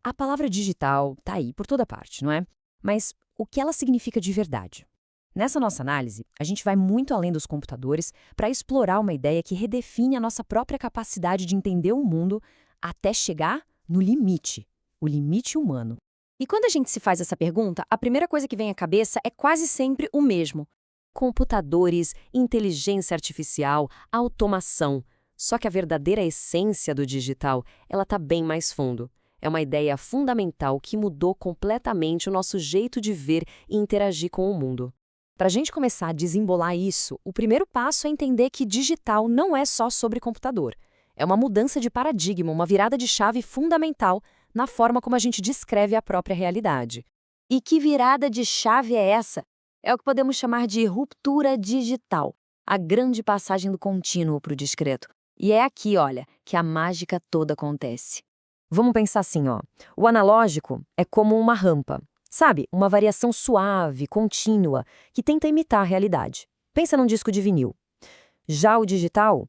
A palavra digital tá aí por toda parte, não é? Mas o que ela significa de verdade? Nessa nossa análise, a gente vai muito além dos computadores para explorar uma ideia que redefine a nossa própria capacidade de entender o mundo até chegar no limite, o limite humano. E quando a gente se faz essa pergunta, a primeira coisa que vem à cabeça é quase sempre o mesmo: computadores, inteligência artificial, automação. Só que a verdadeira essência do digital, ela está bem mais fundo. É uma ideia fundamental que mudou completamente o nosso jeito de ver e interagir com o mundo. Para a gente começar a desembolar isso, o primeiro passo é entender que digital não é só sobre computador. É uma mudança de paradigma, uma virada de chave fundamental na forma como a gente descreve a própria realidade. E que virada de chave é essa? É o que podemos chamar de ruptura digital, a grande passagem do contínuo para o discreto. E é aqui, olha, que a mágica toda acontece. Vamos pensar assim, ó. O analógico é como uma rampa, sabe? Uma variação suave, contínua, que tenta imitar a realidade. Pensa num disco de vinil. Já o digital?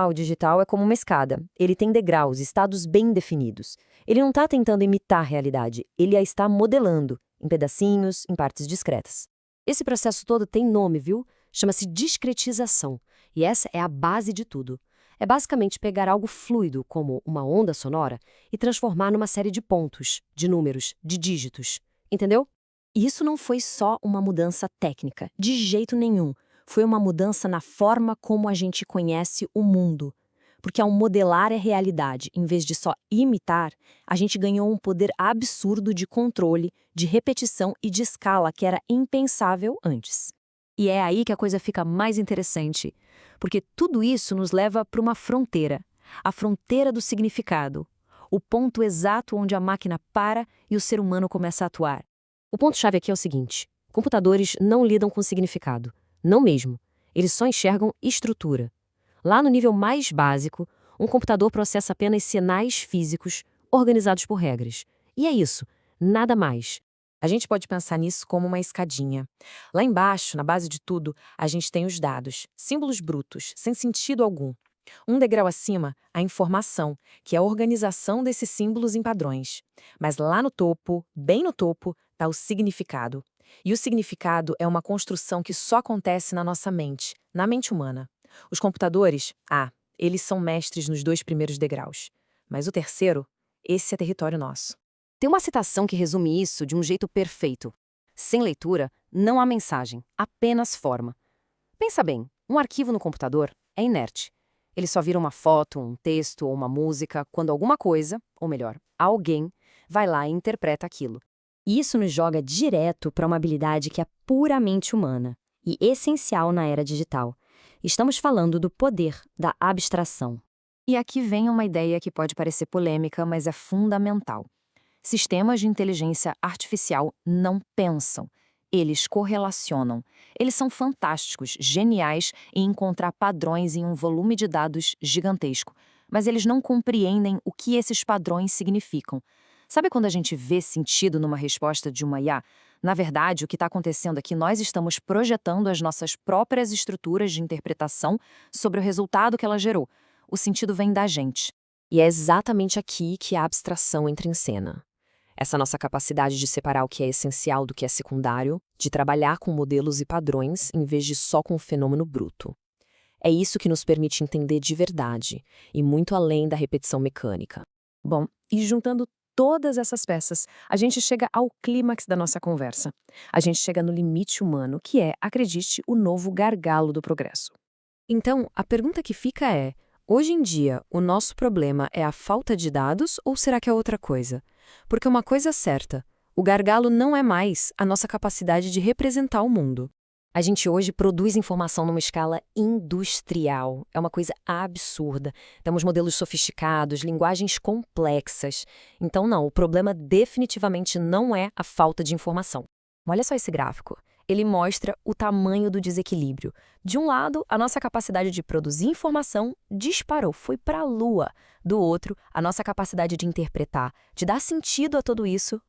O digital é como uma escada. Ele tem degraus, estados bem definidos. Ele não está tentando imitar a realidade, ele a está modelando, em pedacinhos, em partes discretas. Esse processo todo tem nome, viu? Chama-se discretização. E essa é a base de tudo. É basicamente pegar algo fluido, como uma onda sonora, e transformar numa série de pontos, de números, de dígitos. Entendeu? E isso não foi só uma mudança técnica, de jeito nenhum. Foi uma mudança na forma como a gente conhece o mundo. Porque ao modelar a realidade, em vez de só imitar, a gente ganhou um poder absurdo de controle, de repetição e de escala que era impensável antes. E é aí que a coisa fica mais interessante, porque tudo isso nos leva para uma fronteira, a fronteira do significado, o ponto exato onde a máquina para e o ser humano começa a atuar. O ponto-chave aqui é o seguinte: computadores não lidam com significado. Não mesmo. Eles só enxergam estrutura. Lá no nível mais básico, um computador processa apenas sinais físicos organizados por regras. E é isso, nada mais. A gente pode pensar nisso como uma escadinha. Lá embaixo, na base de tudo, a gente tem os dados, símbolos brutos, sem sentido algum. Um degrau acima, a informação, que é a organização desses símbolos em padrões. Mas lá no topo, bem no topo, está o significado. E o significado é uma construção que só acontece na nossa mente, na mente humana. Os computadores, eles são mestres nos dois primeiros degraus. Mas o terceiro, esse é território nosso. Tem uma citação que resume isso de um jeito perfeito. Sem leitura, não há mensagem, apenas forma. Pensa bem, um arquivo no computador é inerte. Ele só vira uma foto, um texto ou uma música quando alguma coisa, ou melhor, alguém, vai lá e interpreta aquilo. E isso nos joga direto para uma habilidade que é puramente humana e essencial na era digital. Estamos falando do poder da abstração. E aqui vem uma ideia que pode parecer polêmica, mas é fundamental. Sistemas de inteligência artificial não pensam, eles correlacionam. Eles são fantásticos, geniais em encontrar padrões em um volume de dados gigantesco, mas eles não compreendem o que esses padrões significam. Sabe quando a gente vê sentido numa resposta de uma IA? Na verdade, o que está acontecendo aqui, nós estamos projetando as nossas próprias estruturas de interpretação sobre o resultado que ela gerou. O sentido vem da gente. E é exatamente aqui que a abstração entra em cena. Essa nossa capacidade de separar o que é essencial do que é secundário, de trabalhar com modelos e padrões em vez de só com o fenômeno bruto. É isso que nos permite entender de verdade, e muito além da repetição mecânica. Bom, e juntando todas essas peças, a gente chega ao clímax da nossa conversa. A gente chega no limite humano, que é, acredite, o novo gargalo do progresso. Então, a pergunta que fica é: hoje em dia, o nosso problema é a falta de dados ou será que é outra coisa? Porque uma coisa é certa, o gargalo não é mais a nossa capacidade de representar o mundo. A gente hoje produz informação numa escala industrial. É uma coisa absurda. Temos modelos sofisticados, linguagens complexas. Então, não, o problema definitivamente não é a falta de informação. Olha só esse gráfico. Ele mostra o tamanho do desequilíbrio. De um lado, a nossa capacidade de produzir informação disparou, foi para a lua. Do outro, a nossa capacidade de interpretar, de dar sentido a tudo isso,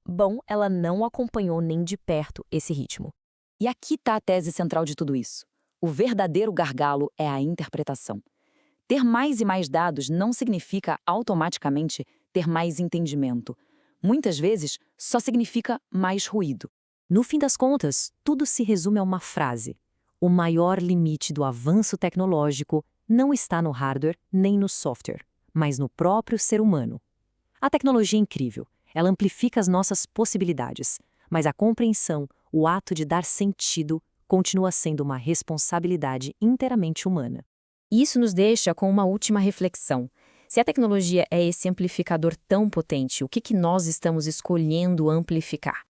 ela não acompanhou nem de perto esse ritmo. E aqui está a tese central de tudo isso. O verdadeiro gargalo é a interpretação. Ter mais e mais dados não significa automaticamente ter mais entendimento. muitas vezes só significa mais ruído. No fim das contas, tudo se resume a uma frase: o maior limite do avanço tecnológico não está no hardware nem no software, mas no próprio ser humano. A tecnologia é incrível, ela amplifica as nossas possibilidades, mas a compreensão, o ato de dar sentido, continua sendo uma responsabilidade inteiramente humana. Isso nos deixa com uma última reflexão. Se a tecnologia é esse amplificador tão potente, o que nós estamos escolhendo amplificar?